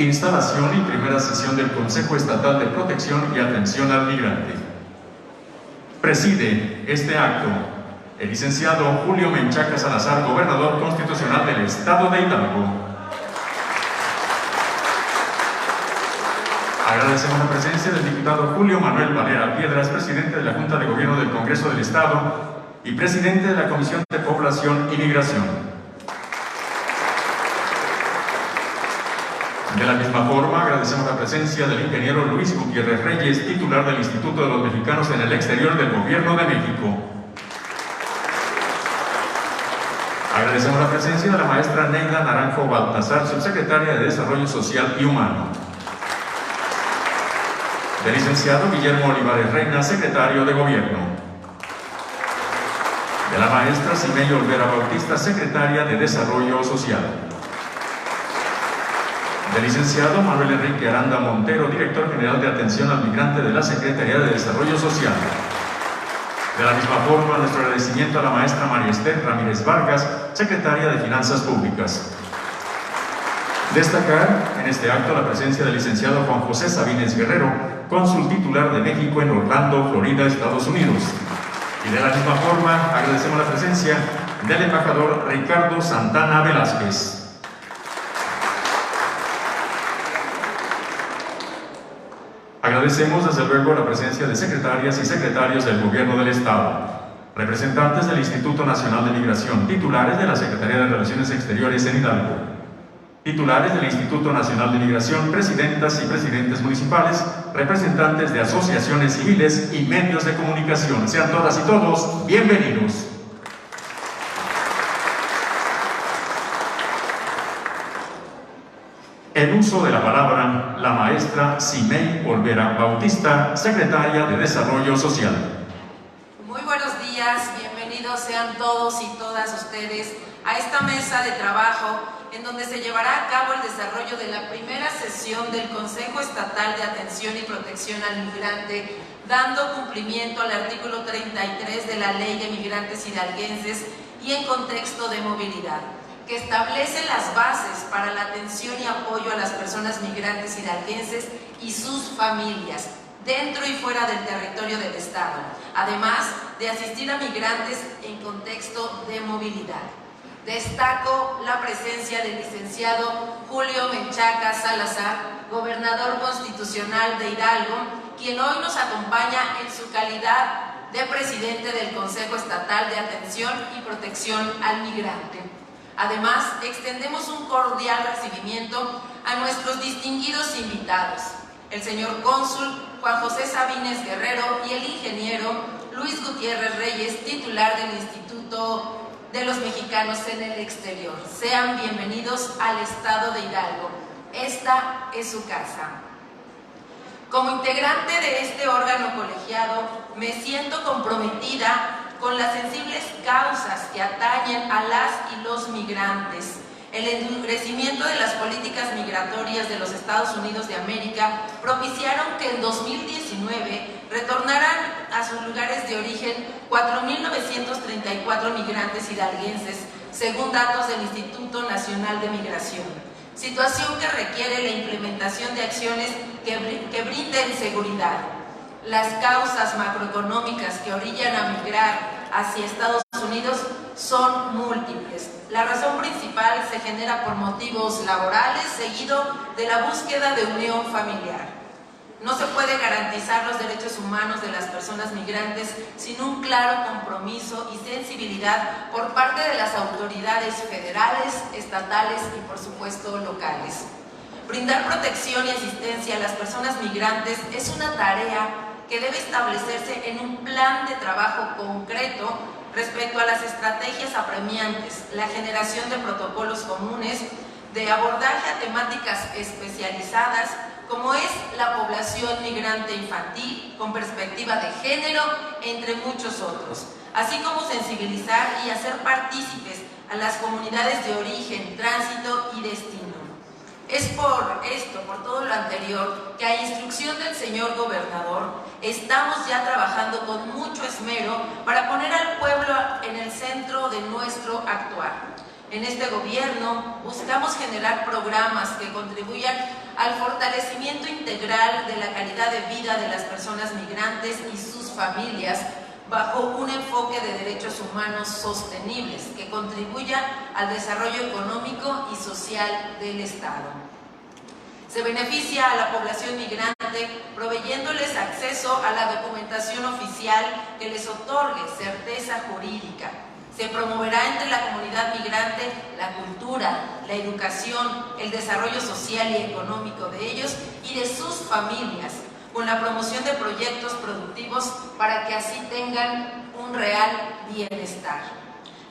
Instalación y primera sesión del Consejo Estatal de Protección y Atención al Migrante. Preside este acto el licenciado Julio Menchaca Salazar, Gobernador Constitucional del Estado de Hidalgo. Agradecemos la presencia del diputado Julio Manuel Valera Piedras, presidente de la Junta de Gobierno del Congreso del Estado y presidente de la Comisión de Población y Migración. De la misma forma, agradecemos la presencia del ingeniero Luis Gutiérrez Reyes, titular del Instituto de los Mexicanos en el Exterior del Gobierno de México. Agradecemos la presencia de la maestra Neida Naranjo Baltasar, subsecretaria de Desarrollo Social y Humano. Del licenciado Guillermo Olivares Reina, secretario de Gobierno. De la maestra Simei Olvera Bautista, secretaria de Desarrollo Social. Del licenciado Manuel Enrique Aranda Montero, director general de Atención al Migrante de la Secretaría de Desarrollo Social. De la misma forma, nuestro agradecimiento a la maestra María Esther Ramírez Vargas, secretaria de Finanzas Públicas. Destacar en este acto la presencia del licenciado Juan José Sabines Guerrero, cónsul titular de México en Orlando, Florida, Estados Unidos. Y de la misma forma, agradecemos la presencia del embajador Ricardo Santana Velázquez. Agradecemos desde luego la presencia de secretarias y secretarios del Gobierno del Estado, representantes del Instituto Nacional de Migración, titulares de la Secretaría de Relaciones Exteriores en Hidalgo, titulares del Instituto Nacional de Migración, presidentas y presidentes municipales, representantes de asociaciones civiles y medios de comunicación. Sean todas y todos bienvenidos. En uso de la palabra, la maestra Simei Olvera Bautista, secretaria de Desarrollo Social. Muy buenos días, bienvenidos sean todos y todas ustedes a esta mesa de trabajo en donde se llevará a cabo el desarrollo de la primera sesión del Consejo Estatal de Atención y Protección al Migrante, dando cumplimiento al artículo 33 de la Ley de Migrantes Hidalguenses y en contexto de movilidad, que establece las bases para la atención y apoyo a las personas migrantes hidalguenses y sus familias, dentro y fuera del territorio del Estado, además de asistir a migrantes en contexto de movilidad. Destaco la presencia del licenciado Julio Menchaca Salazar, gobernador constitucional de Hidalgo, quien hoy nos acompaña en su calidad de presidente del Consejo Estatal de Atención y Protección al Migrante. Además, extendemos un cordial recibimiento a nuestros distinguidos invitados, el señor cónsul Juan José Sabines Guerrero y el ingeniero Luis Gutiérrez Reyes, titular del Instituto de los Mexicanos en el Exterior. Sean bienvenidos al Estado de Hidalgo. Esta es su casa. Como integrante de este órgano colegiado, me siento comprometida con las sensibles causas que atañen a las y los migrantes, el endurecimiento de las políticas migratorias de los Estados Unidos de América propiciaron que en 2019 retornaran a sus lugares de origen 4.934 migrantes hidalguenses, según datos del Instituto Nacional de Migración. Situación que requiere la implementación de acciones que brinden seguridad. Las causas macroeconómicas que orillan a migrar hacia Estados Unidos son múltiples. La razón principal se genera por motivos laborales, seguido de la búsqueda de unión familiar. No se puede garantizar los derechos humanos de las personas migrantes sin un claro compromiso y sensibilidad por parte de las autoridades federales, estatales y, por supuesto, locales. Brindar protección y asistencia a las personas migrantes es una tarea que debe establecerse en un plan de trabajo concreto respecto a las estrategias apremiantes, la generación de protocolos comunes, de abordaje a temáticas especializadas, como es la población migrante infantil, con perspectiva de género, entre muchos otros, así como sensibilizar y hacer partícipes a las comunidades de origen, tránsito y destino. Es por esto, por todo lo anterior, que a instrucción del señor gobernador, estamos ya trabajando con mucho esmero para poner al pueblo en el centro de nuestro actuar. En este gobierno buscamos generar programas que contribuyan al fortalecimiento integral de la calidad de vida de las personas migrantes y sus familias bajo un enfoque de derechos humanos sostenibles que contribuya al desarrollo económico y social del Estado. Se beneficia a la población migrante proveyéndoles acceso a la documentación oficial que les otorgue certeza jurídica. Se promoverá entre la comunidad migrante la cultura, la educación, el desarrollo social y económico de ellos y de sus familias, con la promoción de proyectos productivos para que así tengan un real bienestar.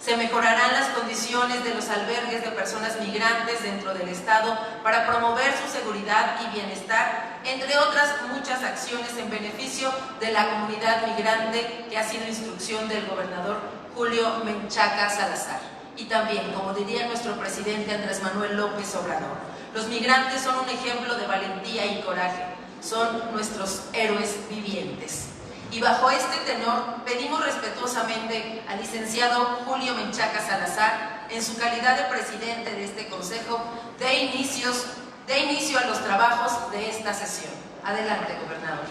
Se mejorarán las condiciones de los albergues de personas migrantes dentro del Estado para promover su seguridad y bienestar, entre otras muchas acciones en beneficio de la comunidad migrante que ha sido instrucción del gobernador Julio Menchaca Salazar. Y también, como diría nuestro presidente Andrés Manuel López Obrador, los migrantes son un ejemplo de valentía y coraje, son nuestros héroes vivientes. Y bajo este tenor pedimos respetuosamente al licenciado Julio Menchaca Salazar, en su calidad de presidente de este Consejo, de inicio a los trabajos de esta sesión. Adelante, gobernador.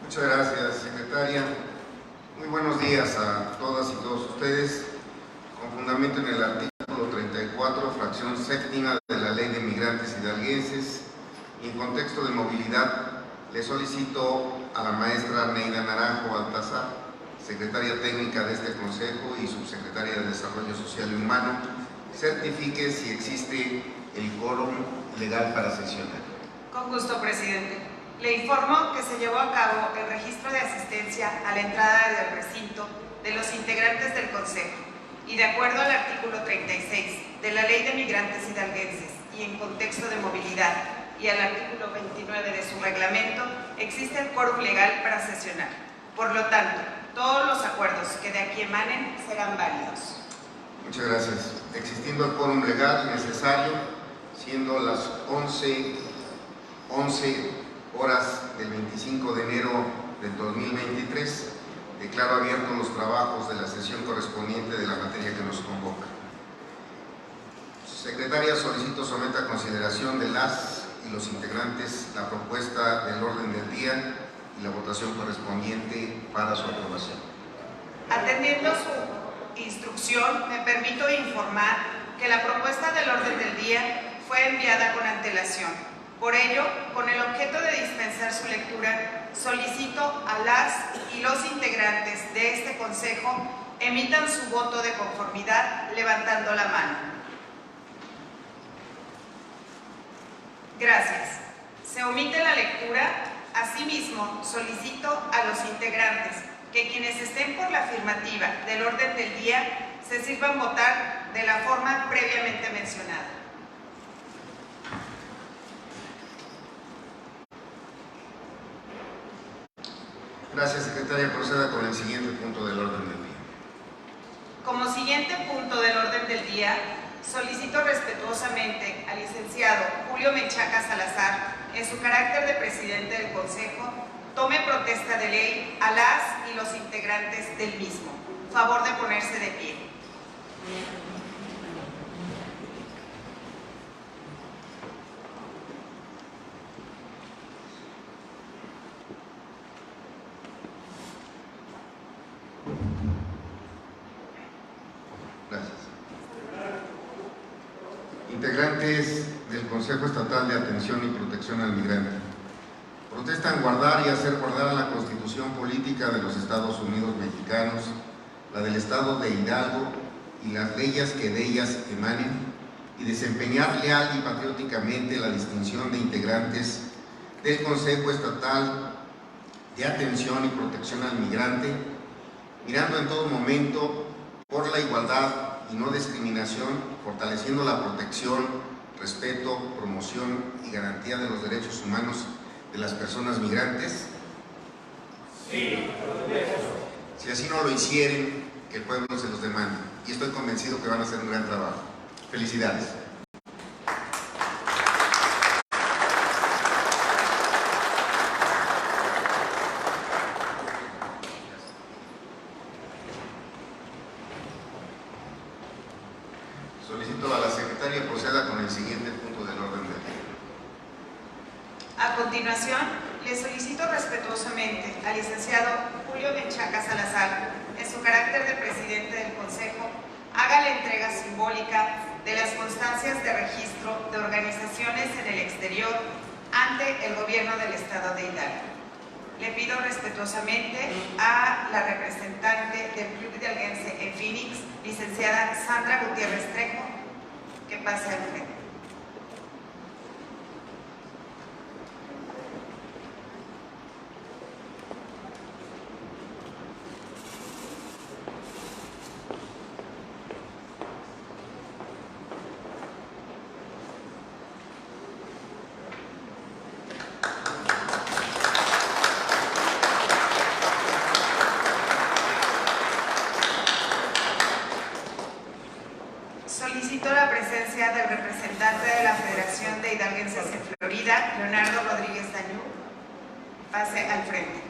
Muchas gracias, secretaria. Muy buenos días a todas y todos ustedes. Con fundamento en el artículo 34, fracción séptima de la Ley de Migrantes Hidalguenses, y en contexto de movilidad, le solicito a la maestra Neida Naranjo Altazar, secretaria técnica de este Consejo y subsecretaria de Desarrollo Social y Humano, certifique si existe el quórum legal para sesionar. Con gusto, presidente. Le informo que se llevó a cabo el registro de asistencia a la entrada del recinto de los integrantes del Consejo y de acuerdo al artículo 36 de la Ley de Migrantes Hidalguenses y en contexto de movilidad y al artículo 29 de su reglamento, existe el quórum legal para sesionar. Por lo tanto, todos los acuerdos que de aquí emanen serán válidos. Muchas gracias. Existiendo el quórum legal necesario, siendo las 11 horas del 25 de enero del 2023, declaro abiertos los trabajos de la sesión correspondiente de la materia que nos convoca. Secretaria, solicito someta a consideración de las y los integrantes la propuesta del orden del día y la votación correspondiente para su aprobación. Atendiendo su instrucción, me permito informar que la propuesta del orden del día fue enviada con antelación. Por ello, con el objeto de dispensar su lectura, solicito a las y los integrantes de este Consejo emitan su voto de conformidad levantando la mano. Gracias. Se omite la lectura. Asimismo, solicito a los integrantes que quienes estén por la afirmativa del orden del día se sirvan votar de la forma previamente mencionada. Gracias, secretaria. Proceda con el siguiente punto del orden del día. Como siguiente punto del orden del día, solicito respetuosamente al licenciado Julio Menchaca Salazar, en su carácter de presidente del Consejo, tome protesta de ley a las y los integrantes del mismo. Favor de ponerse de pie. Gracias. Integrantes del Consejo Estatal de Atención y Protección al Migrante, protestan guardar y hacer guardar la Constitución Política de los Estados Unidos Mexicanos, la del Estado de Hidalgo y las leyes que de ellas emanen, y desempeñar leal y patrióticamente la distinción de integrantes del Consejo Estatal de Atención y Protección al Migrante, mirando en todo momento por la igualdad y no discriminación, fortaleciendo la protección, respeto, promoción y garantía de los derechos humanos de las personas migrantes. Sí. Si así no lo hicieren, que el pueblo se los demande. Y estoy convencido que van a hacer un gran trabajo. Felicidades. Solicito a la secretaria proceda con el siguiente punto del orden del día. continuación, le solicito respetuosamente al licenciado Julio Menchaca Salazar, en su carácter de presidente del Consejo, haga la entrega simbólica de las constancias de registro de organizaciones en el exterior ante el Gobierno del Estado de Hidalgo. Le pido respetuosamente a la representante del Club Hidalguense en Phoenix, licenciada Sandra Gutiérrez Trejo, que pase al frente. Solicito la presencia del representante de la Federación de Hidalguenses en Florida, Leonardo Rodríguez Dañú. Pase al frente.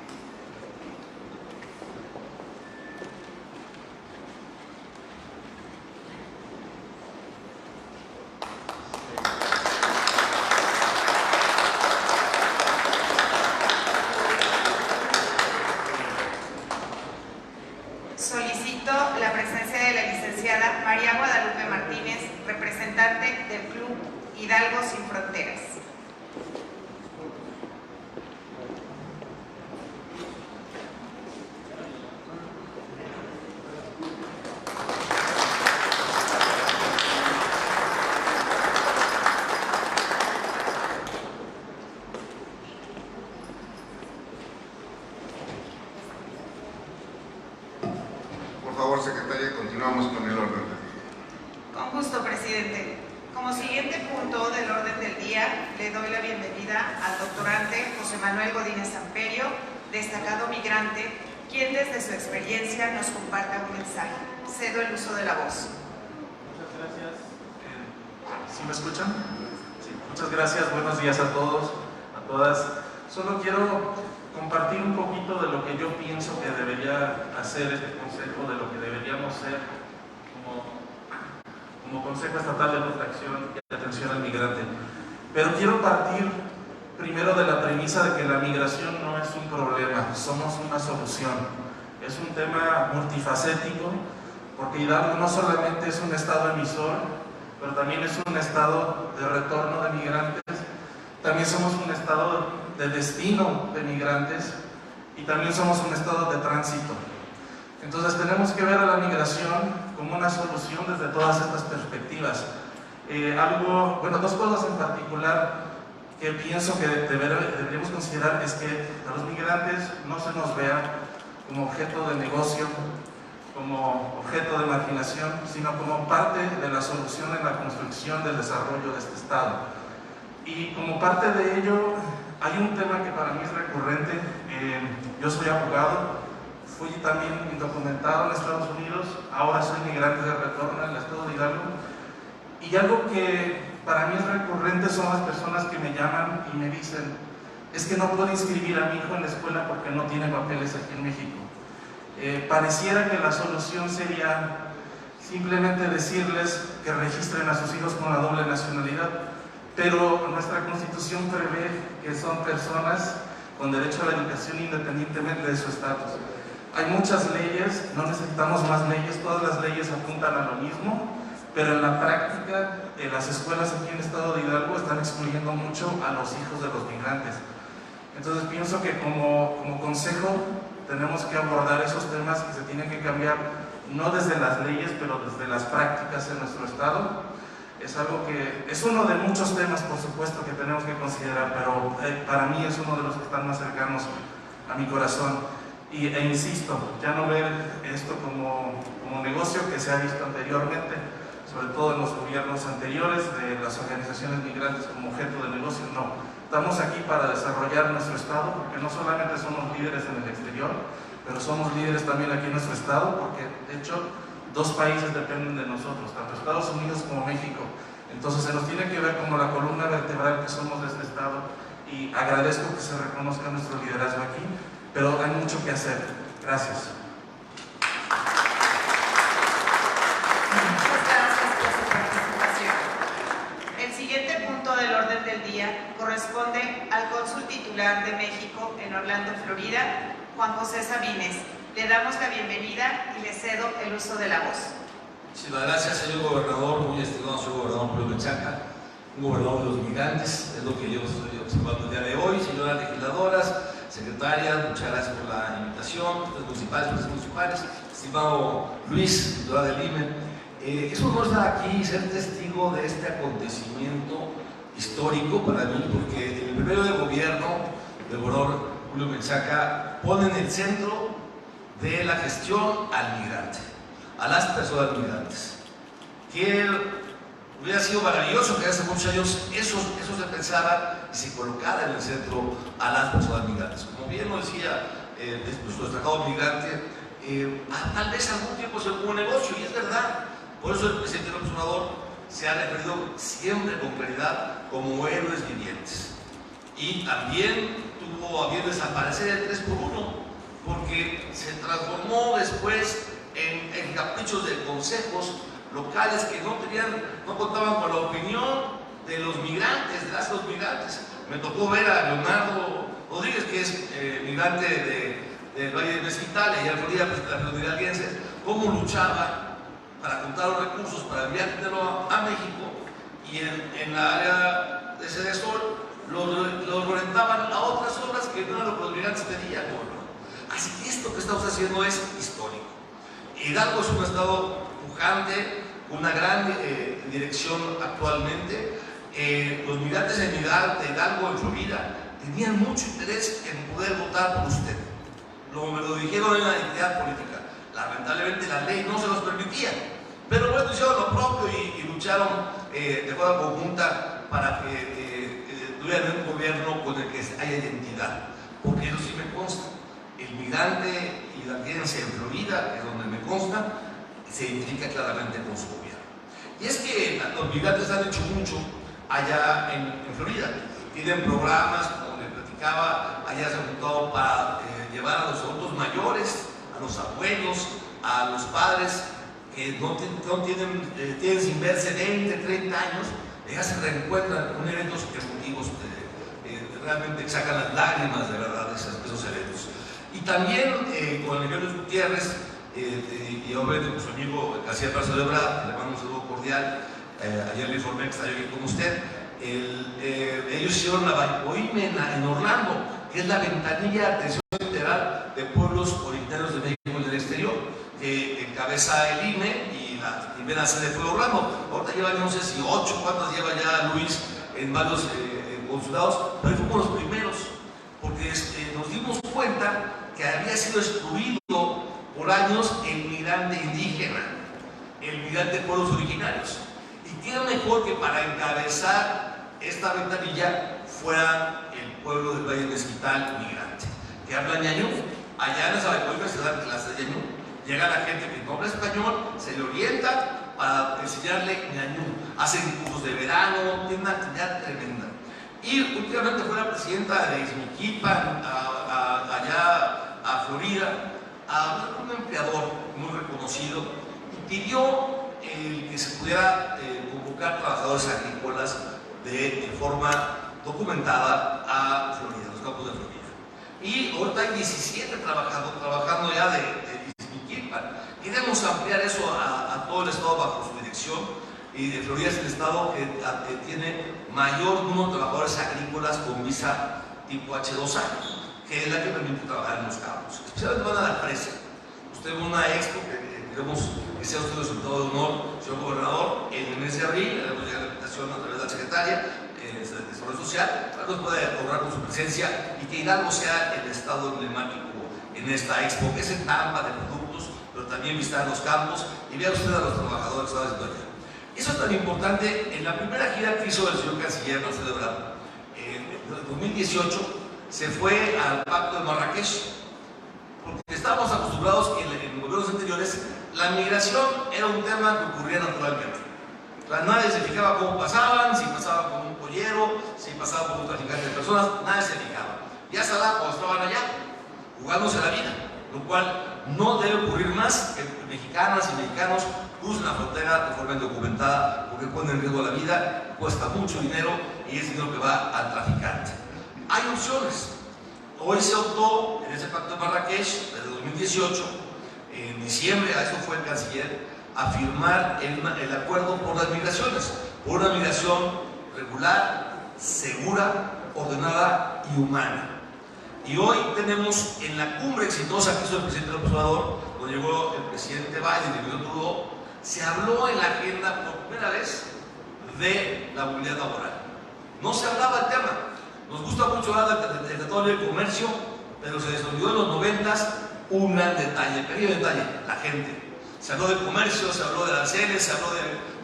Solicito la presencia de la licenciada María Guadalupe Martínez, representante del Club Hidalgo Sin Fronteras. Por favor, secretaria, continuamos con el orden. Con gusto, presidente. Como siguiente punto del orden del día, le doy la bienvenida al doctorante José Manuel Godínez Amperio, destacado migrante, quien desde su experiencia nos comparta un mensaje. Cedo el uso de la voz. Muchas gracias. ¿Sí me escuchan? Sí. Muchas gracias. Buenos días a todos, a todas. Solo quiero compartir un poquito de lo que yo pienso que debería hacer este consejo, de lo que deberíamos ser como Consejo Estatal de Protección y Atención al Migrante. Pero quiero partir primero de la premisa de que la migración no es un problema, somos una solución. Es un tema multifacético, porque Hidalgo no solamente es un estado emisor, pero también es un estado de retorno de migrantes, también somos un estado de destino de migrantes y también somos un estado de tránsito. Entonces tenemos que ver a la migración como una solución desde todas estas perspectivas. Dos cosas en particular que pienso que deberíamos considerar es que a los migrantes no se nos vea como objeto de negocio, como objeto de marginación, sino como parte de la solución en la construcción del desarrollo de este estado. Y como parte de ello, hay un tema que para mí es recurrente. Yo soy abogado, fui también indocumentado en Estados Unidos, ahora soy migrante de retorno en el estado de Hidalgo. Y algo que para mí es recurrente son las personas que me llaman y me dicen: es que no puedo inscribir a mi hijo en la escuela porque no tiene papeles aquí en México. Pareciera que la solución sería simplemente decirles que registren a sus hijos con la doble nacionalidad, pero nuestra Constitución prevé que son personas con derecho a la educación independientemente de su estatus. Hay muchas leyes, no necesitamos más leyes, todas las leyes apuntan a lo mismo, pero en la práctica las escuelas aquí en el estado de Hidalgo están excluyendo mucho a los hijos de los migrantes. Entonces pienso que como consejo tenemos que abordar esos temas que se tienen que cambiar, no desde las leyes, pero desde las prácticas en nuestro estado. Es algo que es uno de muchos temas, por supuesto, que tenemos que considerar, pero para mí es uno de los que están más cercanos a mi corazón. E insisto, ya no ver esto como negocio que se ha visto anteriormente, sobre todo en los gobiernos anteriores, de las organizaciones migrantes como objeto de negocio. No, estamos aquí para desarrollar nuestro estado, porque no solamente somos líderes en el exterior, pero somos líderes también aquí en nuestro estado, porque de hecho dos países dependen de nosotros, tanto Estados Unidos como México. Entonces se nos tiene que ver como la columna vertebral que somos de este estado, y agradezco que se reconozca nuestro liderazgo aquí, pero hay mucho que hacer. Gracias. Muchas gracias por su participación. El siguiente punto del orden del día corresponde al cónsul titular de México en Orlando, Florida, Juan José Sabines. Le damos la bienvenida y le cedo el uso de la voz. Muchísimas gracias, señor gobernador, muy estimado señor gobernador Julio Menchaca, un gobernador de los migrantes, es lo que yo estoy observando el día de hoy. Señoras legisladoras, secretarias, muchas gracias por la invitación, presidentes municipales, estimado Luis, titular del IME. Es un honor estar aquí y ser testigo de este acontecimiento histórico para mí, porque en el primer de gobierno del gobernador Julio Menchaca pone en el centro de la gestión al migrante, a las personas migrantes. Que hubiera sido maravilloso que hace muchos años eso se pensara y se colocara en el centro a las personas migrantes. Como bien lo decía nuestro destacado migrante, tal vez algún tiempo se hubo un negocio, y es verdad. Por eso el presidente López Obrador se ha referido siempre con claridad como héroes vivientes. Y también tuvo a bien desaparecer el 3x1, porque se transformó después en caprichos de consejos locales que no contaban con la opinión de los migrantes, de los migrantes. Me tocó ver a Leonardo Rodríguez, que es migrante del Valle de Mezquital, y a Florida, pues, la Florida Alguense, cómo luchaba para juntar los recursos para enviar dinero a México, y en la área de Cedesol los orientaban a otras obras que no eran lo que los migrantes pedían. Así que esto que estamos haciendo es histórico. Hidalgo es un estado pujante, una gran dirección actualmente. Los migrantes en Hidalgo, en Florida, tenían mucho interés en poder votar por usted. Me lo dijeron en la identidad política. Lamentablemente la ley no se los permitía, pero bueno, hicieron lo propio y lucharon de forma conjunta para que tuvieran un gobierno con el que haya identidad, porque eso sí me consta. El migrante hidalguense en Florida, que es donde me consta, se identifica claramente con su gobierno. Y es que los migrantes han hecho mucho allá en Florida. Tienen programas, como les platicaba, allá se han juntado para llevar a los adultos mayores, a los abuelos, a los padres que tienen sin verse 20, 30 años, ya se reencuentran con eventos emotivos, realmente sacan las lágrimas de verdad de esos eventos. Y también con Miguel Luis Gutiérrez y obviamente con su amigo García Brazo de Brad, le mando un saludo cordial. Ayer le informé que está yo aquí con usted. Ellos hicieron la OIME en Orlando, que es la ventanilla de atención integral de pueblos originarios de México y del exterior, que encabeza el IME, y la primera sede fue Orlando. Ahorita lleva, no sé si 8, ¿cuántas lleva ya Luis en varios consulados? Pero fuimos los primeros, porque nos dimos cuenta que había sido excluido por años el migrante indígena, el migrante de pueblos originarios. Y qué mejor que para encabezar esta ventanilla fuera el pueblo del Valle de Mezquital migrante, que habla ñañú. Allá en esa Zabacoipa se dan clases de ñañú. Llega la gente que no habla español, se le orienta para enseñarle ñañú. Hacen cursos de verano, tienen una actividad tremenda. Y últimamente fue la presidenta de Izmiquipan, allá a Florida, a hablar con un empleador muy reconocido, y pidió que se pudiera convocar trabajadores agrícolas de forma documentada a Florida, los campos de Florida. Y ahorita hay 17 trabajando ya de Izmiquipan. Queremos ampliar eso a todo el estado bajo su dirección, y de Florida es el estado que tiene mayor número de trabajadores agrícolas con visa tipo H2A, que es la que permite trabajar en los campos, especialmente van a la fresa. Usted ve una expo que queremos que sea usted el resultado de honor, señor gobernador, en el mes de abril. Le damos la invitación a través de la secretaria de Desarrollo Social para que nos pueda honrar con su presencia y que Hidalgo sea el estado emblemático en esta expo, que es en Tampa de productos, pero también visitar los campos y vea usted a los trabajadores que están haciendo allá. Eso es tan importante. En la primera gira que hizo el señor canciller Marcelo Ebrard, en 2018, se fue al Pacto de Marrakech, porque estábamos acostumbrados que en gobiernos anteriores la migración era un tema que ocurría naturalmente. Nadie se fijaba cómo pasaban, si pasaban con un pollero, si pasaban con un traficante de personas, nadie se fijaba. Ya sabía cuando estaban allá, jugándose la vida, lo cual no debe ocurrir más, que mexicanas y mexicanos crucen la frontera de forma indocumentada, porque ponen en riesgo la vida, cuesta mucho dinero y es dinero que va al traficante. hay opciones. Hoy se optó en ese pacto de Marrakech desde 2018, en diciembre, a eso fue el canciller, a firmar el acuerdo por las migraciones, por una migración regular, segura, ordenada y humana. Y hoy tenemos en la cumbre exitosa que hizo el presidente López Obrador, donde llegó el presidente Biden y el presidente Trudeau, se habló en la agenda por primera vez de la movilidad laboral. No se hablaba del tema. Nos gusta mucho hablar del Tratado de Libre Comercio, pero se les olvidó en los 90s un gran detalle, pequeño detalle, la gente. Se habló de comercio, se habló de aranceles, se habló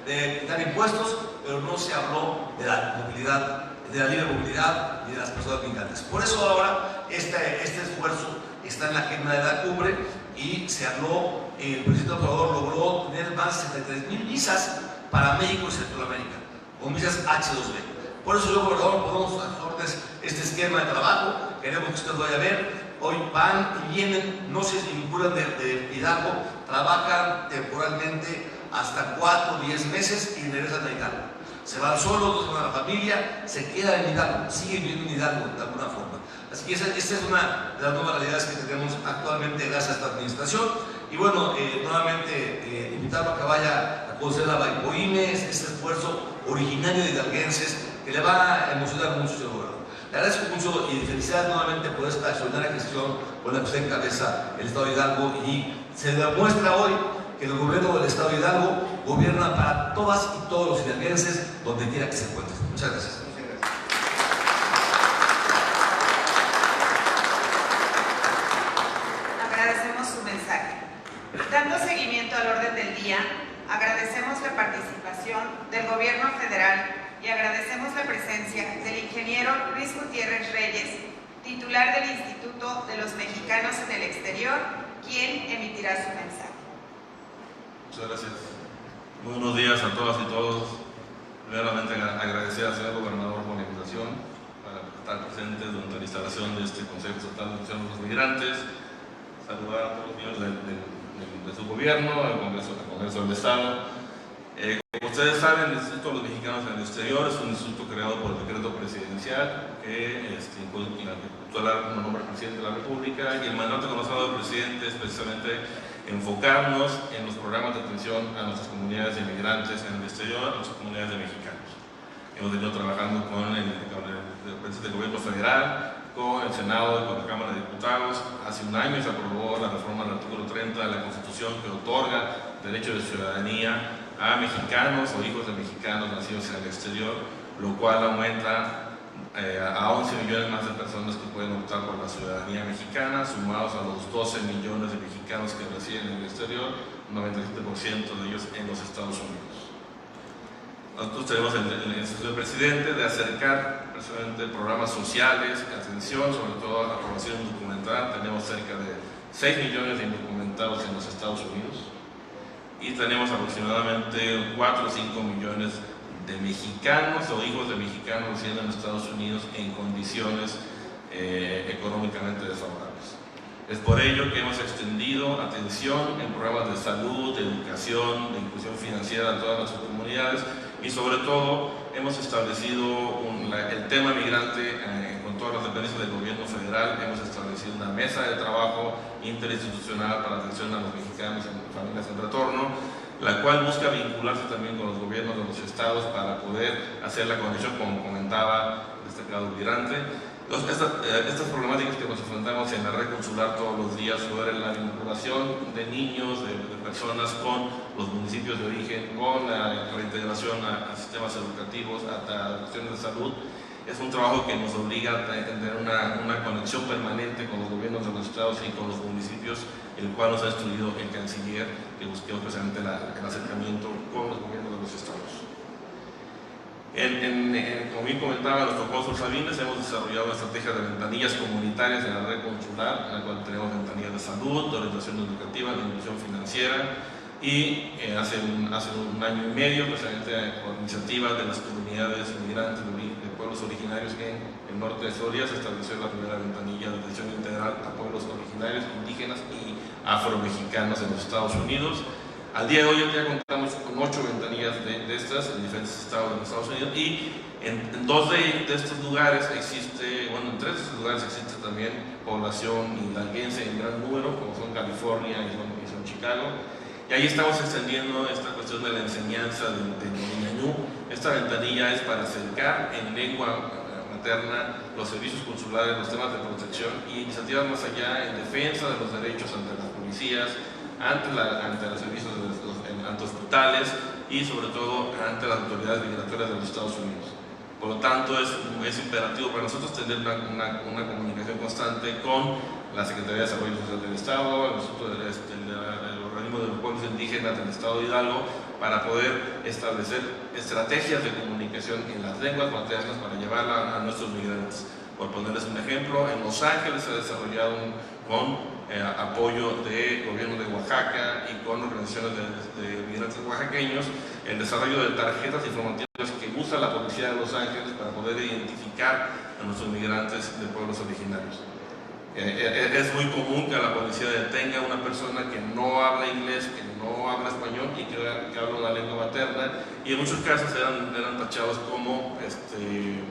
de quitar impuestos, pero no se habló de la movilidad, de la libre movilidad y de las personas migrantes. Por eso ahora este esfuerzo está en la agenda de la cumbre y se habló, el presidente Obrador logró tener más de 73,000 visas para México y Centroamérica, con visas H2B. Por eso yo, gobernador, ponemos a sus órdenes este esquema de trabajo, queremos que usted lo vaya a ver. Hoy van y vienen, no se vinculan de Hidalgo, trabajan temporalmente hasta 4 o 10 meses y regresan a Hidalgo. Se van solos, no se van a la familia, se quedan en Hidalgo, siguen viviendo en Hidalgo de alguna forma. Así que esta es una de las nuevas realidades que tenemos actualmente gracias a esta administración. Y bueno, nuevamente invitarlo a que vaya a conocer la Baipoime, este esfuerzo originario de hidalguenses que le va a emocionar mucho, señor gobernador. Le agradezco mucho y felicidades nuevamente por esta extraordinaria gestión con la que usted encabeza el Estado de Hidalgo, y se demuestra hoy que el gobierno del Estado de Hidalgo gobierna para todas y todos los hidalguenses donde quiera que se encuentren. Muchas gracias. Agradecemos su mensaje. Dando seguimiento al orden del día, agradecemos la participación del Gobierno federal y agradecemos la presencia del ingeniero Luis Gutiérrez Reyes, titular del Instituto de los Mexicanos en el Exterior, quien emitirá su mensaje. Muchas gracias. Muy buenos días a todas y todos. Primeramente agradecer al señor gobernador por la invitación para estar presentes durante la instalación de este Consejo Estatal de Atención a los Migrantes. Saludar a todos los miembros de su gobierno, al Congreso del Estado. Como ustedes saben, el Instituto de los Mexicanos en el Exterior es un instituto creado por el decreto presidencial que titular un nombre al presidente de la República, y el mandato conocido del presidente es precisamente enfocarnos en los programas de atención a nuestras comunidades de inmigrantes en el exterior, a nuestras comunidades de mexicanos. Hemos venido trabajando con el presidente del gobierno federal, con el Senado y con la Cámara de Diputados. Hace un año se aprobó la reforma del artículo 30 de la Constitución que otorga derecho de ciudadanía a mexicanos o hijos de mexicanos nacidos en el exterior, lo cual aumenta a 11 millones más de personas que pueden optar por la ciudadanía mexicana, sumados a los 12 millones de mexicanos que residen en el exterior, 97% de ellos en los Estados Unidos. Nosotros tenemos el instituto del presidente de acercar precisamente programas sociales, atención, sobre todo a la población indocumentada. Tenemos cerca de 6 millones de indocumentados en los Estados Unidos y tenemos aproximadamente 4 o 5 millones de mexicanos o hijos de mexicanos residiendo en Estados Unidos en condiciones económicamente desfavorables. Es por ello que hemos extendido atención en programas de salud, de educación, de inclusión financiera a todas nuestras comunidades, y sobre todo hemos establecido el tema migrante con todas las dependencias del gobierno federal. Hemos establecido una mesa de trabajo interinstitucional para atención a los mexicanos en familias en retorno, la cual busca vincularse también con los gobiernos de los estados para poder hacer la conexión, como comentaba el destacado migrante. Estas problemáticas que nos enfrentamos en la red consular todos los días sobre la vinculación de niños, de personas con los municipios de origen, con la reintegración a sistemas educativos, a cuestiones de salud, es un trabajo que nos obliga a tener una conexión permanente con los gobiernos de los estados y con los municipios, el cual nos ha instruido el canciller, que busquemos precisamente el acercamiento con los gobiernos de los estados. Como bien comentaba nuestro cónsul Sabines, hemos desarrollado una estrategia de ventanillas comunitarias en la red consular, en la cual tenemos ventanillas de salud, de orientación educativa, de inclusión financiera, y hace un año y medio, precisamente por iniciativa de las comunidades migrantes de pueblos originarios en el norte de Soria, se estableció la primera ventanilla de atención integral a pueblos originarios, indígenas y afromexicanos en los Estados Unidos. Al día de hoy ya contamos con 8 ventanillas de estas en diferentes estados de los Estados Unidos, y en 2 de estos lugares existe, bueno, en 3 de estos lugares existe también población hidalguense en gran número, como son California y son Chicago. Y ahí estamos extendiendo esta cuestión de la enseñanza de ñañú. Esta ventanilla es para acercar en lengua materna los servicios consulares, los temas de protección y iniciativas más allá en defensa de los derechos ante las policías, ante los servicios ante hospitales y sobre todo ante las autoridades migratorias de los Estados Unidos. Por lo tanto, es imperativo para nosotros tener una comunicación constante con la Secretaría de Desarrollo Social del Estado, el organismo de los pueblos indígenas del Estado de Hidalgo, para poder establecer estrategias de comunicación en las lenguas maternas para llevarla a nuestros migrantes. Por ponerles un ejemplo, en Los Ángeles se ha desarrollado con apoyo del gobierno de Oaxaca y con organizaciones de migrantes oaxaqueños, el desarrollo de tarjetas informativas que usa la policía de Los Ángeles para poder identificar a nuestros migrantes de pueblos originarios. Es muy común que la policía detenga a una persona que no habla inglés, que no habla español y que habla una lengua materna, y en muchos casos eran tachados como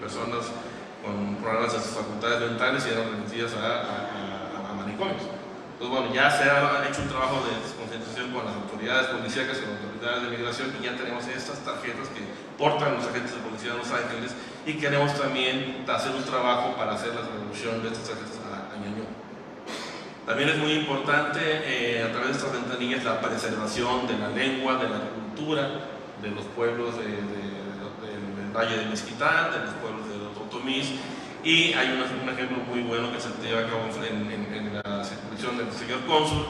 personas con problemas de sus facultades mentales y eran remitidas a manicomios. Entonces, bueno, ya se ha hecho un trabajo de concientización con las autoridades policíacas, con las autoridades de migración, y ya tenemos estas tarjetas que portan los agentes de policía de Los Ángeles, y queremos también hacer un trabajo para hacer la traducción de estas tarjetas a ñañú. También es muy importante a través de estas ventanillas la preservación de la lengua, de la cultura de los pueblos del Valle de Mezquitán, de los pueblos de Totomís, y hay un ejemplo muy bueno que se lleva a cabo en la circunscripción del señor cónsul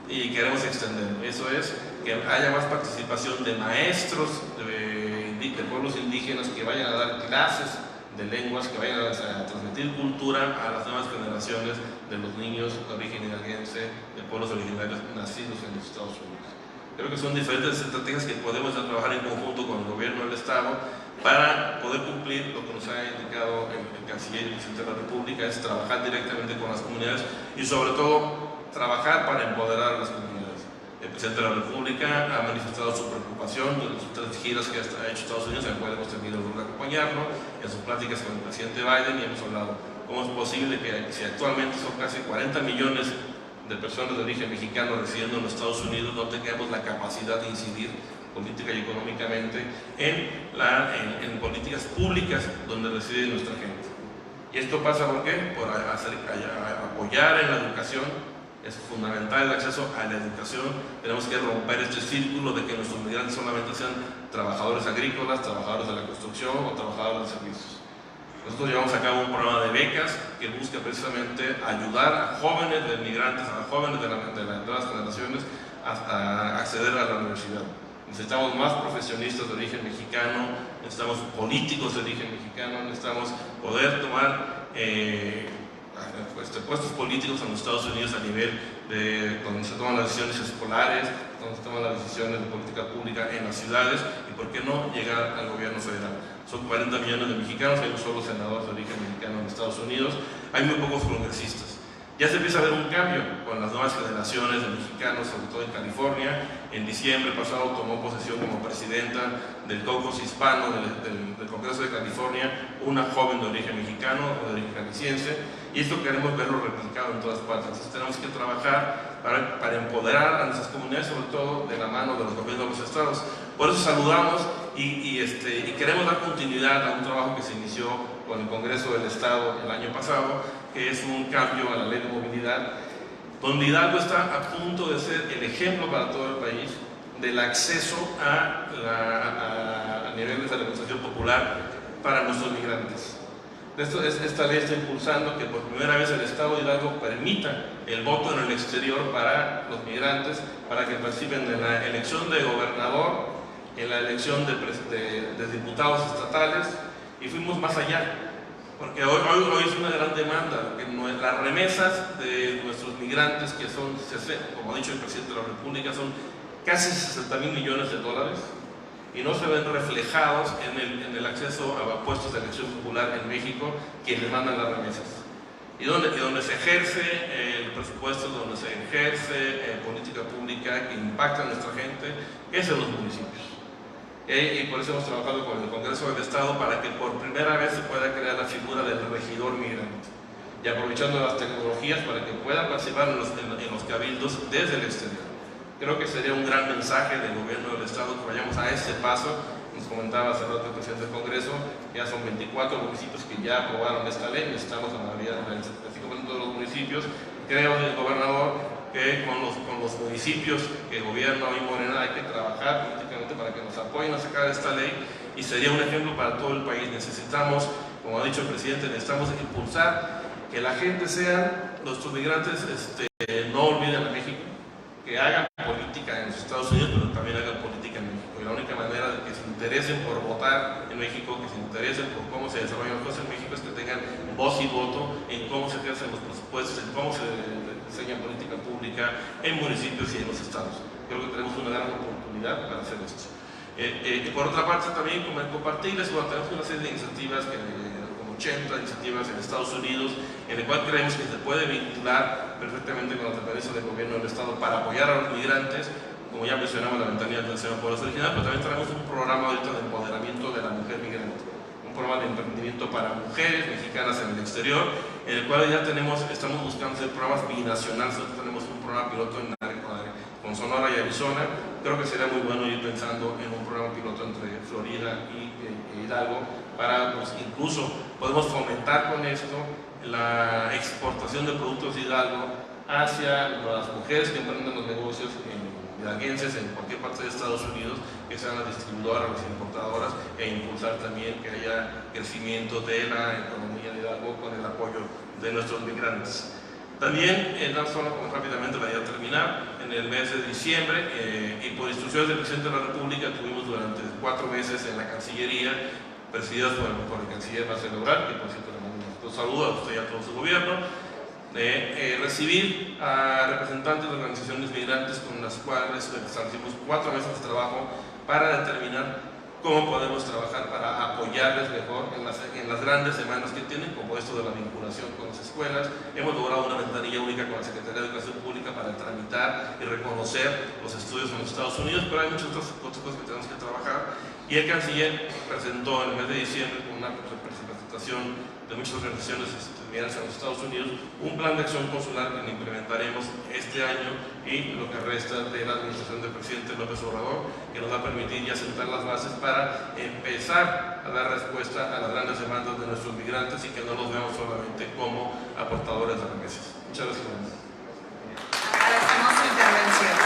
y queremos extender. Eso es que haya más participación de maestros de pueblos indígenas que vayan a dar clases de lenguas, que vayan a transmitir cultura a las nuevas generaciones de los niños de origen hidalguense, de pueblos originarios nacidos en los Estados Unidos. Creo que son diferentes estrategias que podemos trabajar en conjunto con el gobierno del Estado para poder cumplir lo que nos ha indicado el canciller y el presidente de la República, es trabajar directamente con las comunidades y sobre todo trabajar para empoderar a las comunidades. El presidente de la República ha manifestado su preocupación de las 3 giras que ha hecho Estados Unidos, en las cuales hemos tenido el honor de acompañarlo, en sus pláticas con el presidente Biden, y hemos hablado cómo es posible que si actualmente son casi 40 millones de personas de origen mexicano residiendo en los Estados Unidos, no tengamos la capacidad de incidir política y económicamente en políticas públicas donde reside nuestra gente. ¿Y esto pasa por qué? Por apoyar en la educación. Es fundamental el acceso a la educación. Tenemos que romper este círculo de que nuestros migrantes solamente sean trabajadores agrícolas, trabajadores de la construcción o trabajadores de servicios. Nosotros llevamos a cabo un programa de becas que busca precisamente ayudar a jóvenes de migrantes, a jóvenes de las nuevas generaciones a acceder a la universidad. Necesitamos más profesionistas de origen mexicano, necesitamos políticos de origen mexicano, necesitamos poder tomar puestos políticos en los Estados Unidos a nivel de donde se toman las decisiones escolares, donde se toman las decisiones de política pública en las ciudades, y por qué no llegar al gobierno federal. Son 40 millones de mexicanos, hay un solo senador de origen mexicano en Estados Unidos, hay muy pocos congresistas. Ya se empieza a ver un cambio con las nuevas generaciones de mexicanos, sobre todo en California. En diciembre pasado tomó posesión como presidenta del caucus hispano del Congreso de California una joven de origen mexicano, de origen jalisciense, y esto queremos verlo replicado en todas partes. Entonces tenemos que trabajar para empoderar a nuestras comunidades, sobre todo de la mano de los gobiernos de los estados. Por eso saludamos y queremos dar continuidad a un trabajo que se inició con el Congreso del Estado el año pasado, que es un cambio a la ley de movilidad, donde Hidalgo está a punto de ser el ejemplo para todo el país del acceso a niveles de administración popular para nuestros migrantes. Esta ley está impulsando que por primera vez el Estado de Hidalgo permita el voto en el exterior para los migrantes, para que participen en la elección de gobernador, en la elección de diputados estatales, y fuimos más allá. Porque hoy es una gran demanda, que las remesas de nuestros migrantes, que son, como ha dicho el presidente de la República, son casi 60,000 millones de dólares, y no se ven reflejados en el acceso a puestos de elección popular en México, quienes mandan las remesas. y donde se ejerce el presupuesto, donde se ejerce política pública que impacta a nuestra gente, es en los municipios. Y por eso hemos trabajado con el Congreso del Estado para que por primera vez se pueda crear la figura del regidor migrante, y aprovechando las tecnologías para que puedan participar en los cabildos desde el exterior. Creo que sería un gran mensaje del gobierno del Estado que vayamos a este paso. Nos comentaba hace rato el presidente del Congreso, ya son 24 municipios que ya aprobaron esta ley, necesitamos la mayoría del 75% de los municipios. Creo, el gobernador, que con los municipios que gobierna hoy Morena hay que trabajar políticamente para que nos apoyen a sacar esta ley, y sería un ejemplo para todo el país. Necesitamos, como ha dicho el presidente, necesitamos impulsar que la gente sean, nuestros migrantes no olviden a México, que hagan política en los Estados Unidos, pero también hagan política en México. Y la única manera de que se interesen por votar en México, que se interesen por cómo se desarrollan las cosas en México, es que tengan voz y voto en cómo se ejercen los presupuestos, en cómo se diseña política pública en municipios y en los estados. Creo que tenemos una gran oportunidad para hacer esto. Y por otra parte también compartirles, bueno, tenemos una serie de iniciativas, como 80 iniciativas en Estados Unidos, en el cual creemos que se puede vincular perfectamente con los dependencias del gobierno del Estado para apoyar a los migrantes. Como ya mencionamos, la ventanilla de atención a población original, pero también tenemos un programa ahorita de empoderamiento de la mujer migrante, un programa de emprendimiento para mujeres mexicanas en el exterior, en el cual ya estamos buscando hacer programas binacionales. Nosotros tenemos un programa piloto con Sonora y Arizona. Creo que sería muy bueno ir pensando en un programa piloto entre Florida y Hidalgo, para, pues, incluso podemos fomentar con esto la exportación de productos de Hidalgo hacia las mujeres que emprenden los negocios hidalguenses en cualquier parte de Estados Unidos, que sean las distribuidoras, las importadoras, e impulsar también que haya crecimiento de la economía de Hidalgo con el apoyo de nuestros migrantes. También, solo rápidamente para ya terminar, en el mes de diciembre, y por instrucciones del presidente de la República, tuvimos durante 4 meses en la Cancillería, presididas por el canciller Marcelo Ebrard, que por cierto le mando un saludo a usted y a todo su gobierno, recibir a representantes de organizaciones migrantes con las cuales establecimos 4 meses de trabajo para determinar cómo podemos trabajar para apoyarles mejor en las grandes demandas que tienen, como esto de la vinculación con las escuelas. Hemos logrado una ventanilla única con la Secretaría de Educación Pública para tramitar y reconocer los estudios en los Estados Unidos, pero hay muchas otras cosas que tenemos que trabajar. Y el canciller presentó en el mes de diciembre, con una presentación de muchas organizaciones migrantes en los Estados Unidos, un plan de acción consular que implementaremos este año y lo que resta de la administración del presidente López Obrador, que nos va a permitir ya sentar las bases para empezar a dar respuesta a las grandes demandas de nuestros migrantes y que no los veamos solamente como aportadores de remesas. Muchas gracias. Agradecemos su intervención.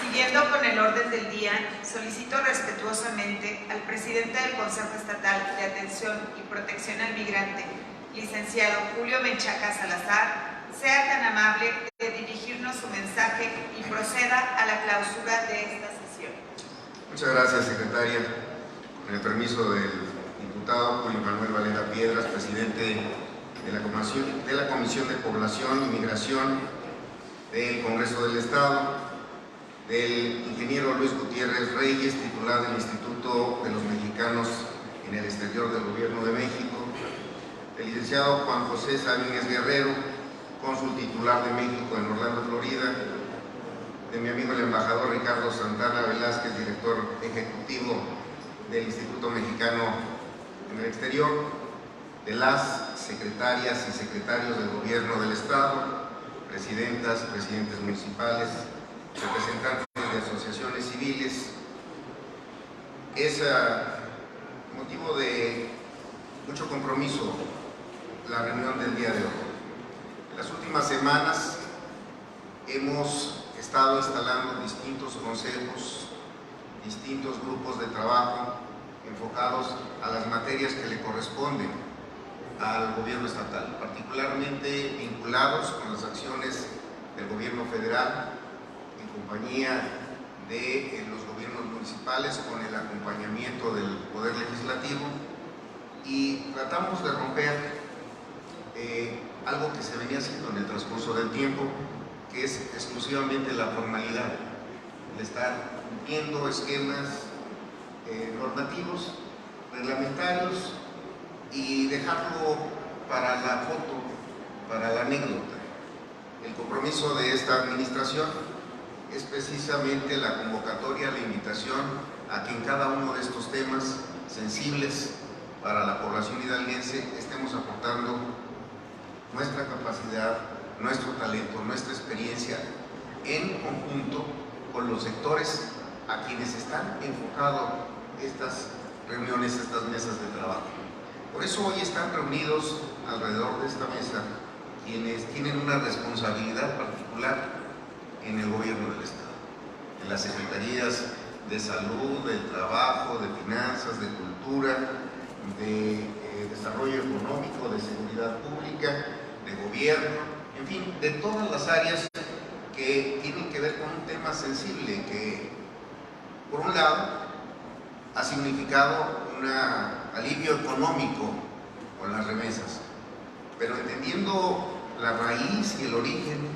Siguiendo con el orden del día, solicito respetuosamente al presidente del Consejo Estatal de Atención y Protección al Migrante, licenciado Julio Menchaca Salazar, sea tan amable de dirigirnos su mensaje y proceda a la clausura de esta sesión. Muchas gracias, secretaria. Con el permiso del diputado Julio Manuel Valera Piedras, presidente de la Comisión de Población y Migración del Congreso del Estado, del ingeniero Luis Gutiérrez Reyes, titular del Instituto de los Mexicanos en el Exterior del Gobierno de México, del licenciado Juan José Sabines Guerrero, cónsul titular de México en Orlando, Florida, de mi amigo el embajador Ricardo Santana Velázquez, director ejecutivo del Instituto Mexicano en el Exterior, de las secretarias y secretarios del Gobierno del Estado, presidentas, presidentes municipales, representantes de asociaciones civiles. Es motivo de mucho compromiso la reunión del día de hoy. En las últimas semanas hemos estado instalando distintos consejos, distintos grupos de trabajo enfocados a las materias que le corresponden al gobierno estatal, particularmente vinculados con las acciones del gobierno federal, en compañía de los gobiernos municipales, con el acompañamiento del Poder Legislativo, y tratamos de romper algo que se venía haciendo en el transcurso del tiempo, que es exclusivamente la formalidad, el estar cumpliendo esquemas normativos, reglamentarios, y dejarlo para la foto, para la anécdota. El compromiso de esta administración es precisamente la convocatoria, la invitación a que en cada uno de estos temas sensibles para la población hidalguense estemos aportando nuestra capacidad, nuestro talento, nuestra experiencia en conjunto con los sectores a quienes están enfocados estas reuniones, estas mesas de trabajo. Por eso hoy están reunidos alrededor de esta mesa quienes tienen una responsabilidad particular en el gobierno del Estado, en las secretarías de salud, del trabajo, de finanzas, de cultura, de desarrollo económico, de seguridad pública, de gobierno, en fin, de todas las áreas que tienen que ver con un tema sensible que, por un lado, ha significado un alivio económico con las remesas, pero entendiendo la raíz y el origen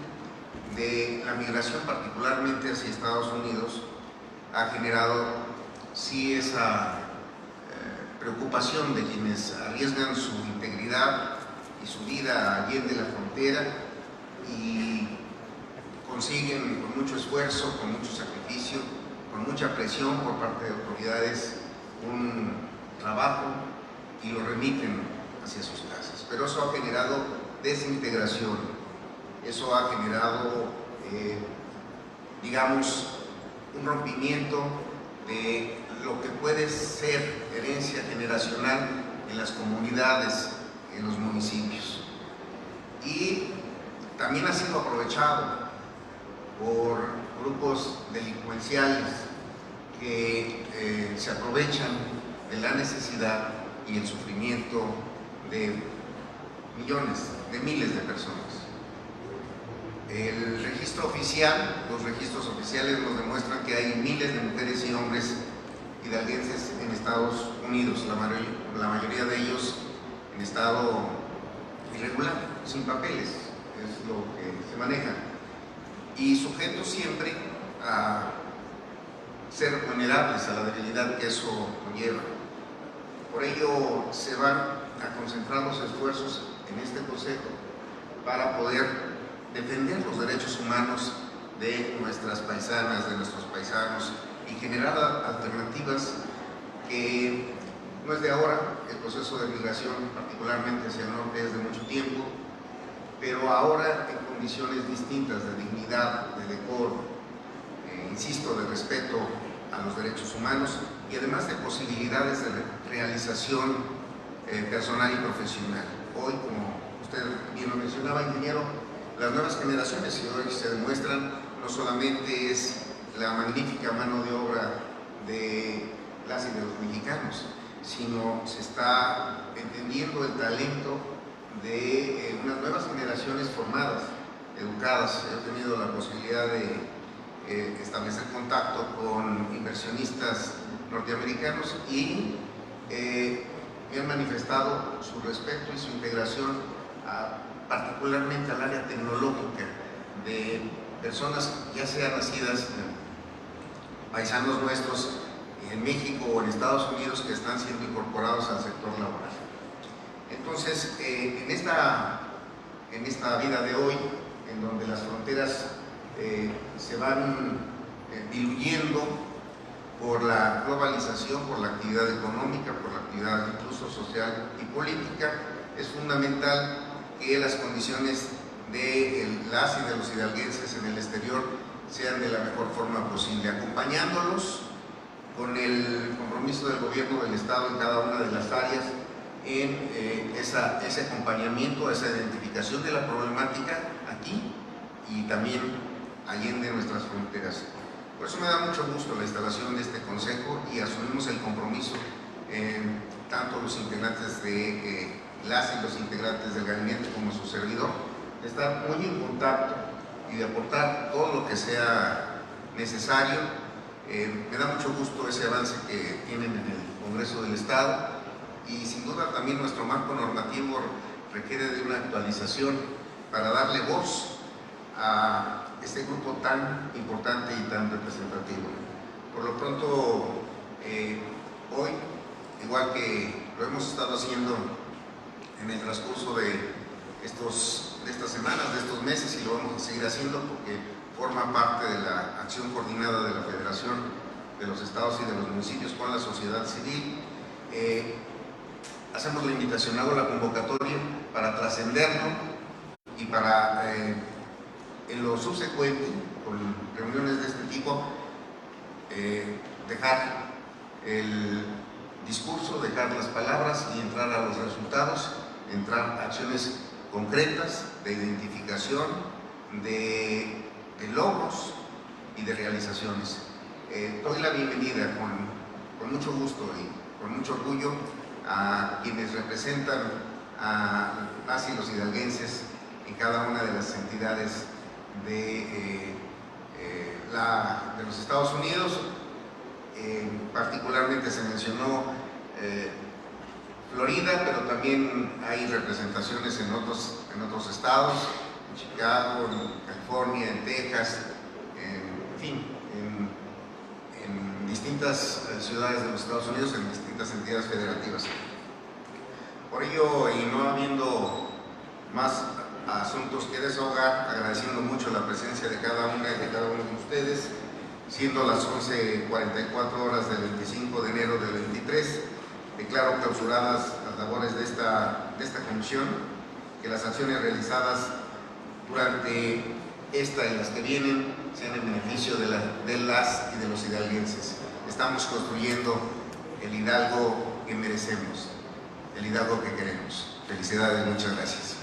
de la migración, particularmente hacia Estados Unidos, ha generado sí esa preocupación de quienes arriesgan su integridad y su vida allende la frontera y consiguen con mucho esfuerzo, con mucho sacrificio, con mucha presión por parte de autoridades un trabajo y lo remiten hacia sus casas. Pero eso ha generado desintegración, eso ha generado, digamos, un rompimiento de lo que puede ser herencia generacional en las comunidades, en los municipios. Y también ha sido aprovechado por grupos delincuenciales que se aprovechan de la necesidad y el sufrimiento de millones, de miles de personas. El registro oficial, los registros oficiales nos demuestran que hay miles de mujeres y hombres hidalguenses en Estados Unidos, la mayoría de ellos en estado irregular, sin papeles, es lo que se maneja, y sujetos siempre a ser vulnerables a la debilidad que eso conlleva. Por ello se van a concentrar los esfuerzos en este consejo para poder defender los derechos humanos de nuestras paisanas, de nuestros paisanos y generar alternativas que no es de ahora. El proceso de migración, particularmente hacia el norte, es de mucho tiempo, pero ahora en condiciones distintas de dignidad, de decoro, insisto, de respeto a los derechos humanos y además de posibilidades de realización personal y profesional. Hoy, como usted bien lo mencionaba, ingeniero, las nuevas generaciones que hoy se demuestran no solamente es la magnífica mano de obra de las y de los mexicanos, sino se está entendiendo el talento de unas nuevas generaciones formadas, educadas. He tenido la posibilidad de establecer contacto con inversionistas norteamericanos y me han manifestado su respeto y su integración particularmente al área tecnológica de personas ya sean nacidas paisanos nuestros en México o en Estados Unidos que están siendo incorporados al sector laboral. Entonces, en esta vida de hoy, en donde las fronteras se van diluyendo por la globalización, por la actividad económica, por la actividad incluso social y política, es fundamental que las condiciones de las y de los hidalguenses en el exterior sean de la mejor forma posible, acompañándolos con el compromiso del gobierno del Estado en cada una de las áreas en ese acompañamiento, esa identificación de la problemática aquí y también allende nuestras fronteras. Por eso me da mucho gusto la instalación de este consejo y asumimos el compromiso, tanto los integrantes de las y los integrantes del gabinete como su servidor, de estar muy en contacto y de aportar todo lo que sea necesario. Me da mucho gusto ese avance que tienen en el Congreso del Estado y sin duda también nuestro marco normativo requiere de una actualización para darle voz a este grupo tan importante y tan representativo. Por lo pronto, hoy, igual que lo hemos estado haciendo en el transcurso de estas semanas, de estos meses, y lo vamos a seguir haciendo porque forma parte de la acción coordinada de la Federación de los Estados y de los municipios con la sociedad civil. Hacemos la invitación, hago la convocatoria para trascenderlo y para en lo subsecuente, con reuniones de este tipo, dejar el discurso, dejar las palabras y entrar a los resultados, entrar a acciones concretas de identificación, de logros y de realizaciones. Doy la bienvenida con mucho gusto y con mucho orgullo a quienes representan a las y los hidalguenses en cada una de las entidades de los Estados Unidos. Particularmente se mencionó Florida, pero también hay representaciones en otros estados, en Chicago, en California, en Texas, en fin, en distintas ciudades de los Estados Unidos, en distintas entidades federativas. Por ello, y no habiendo más asuntos que desahogar, agradeciendo mucho la presencia de cada una y de cada uno de ustedes, siendo las 11:44 horas del 25 de enero del 23, declaro clausuradas las labores de esta comisión, que las acciones realizadas durante esta y las que vienen sean en beneficio de las y de los hidalguenses. Estamos construyendo el Hidalgo que merecemos, el Hidalgo que queremos. Felicidades, muchas gracias.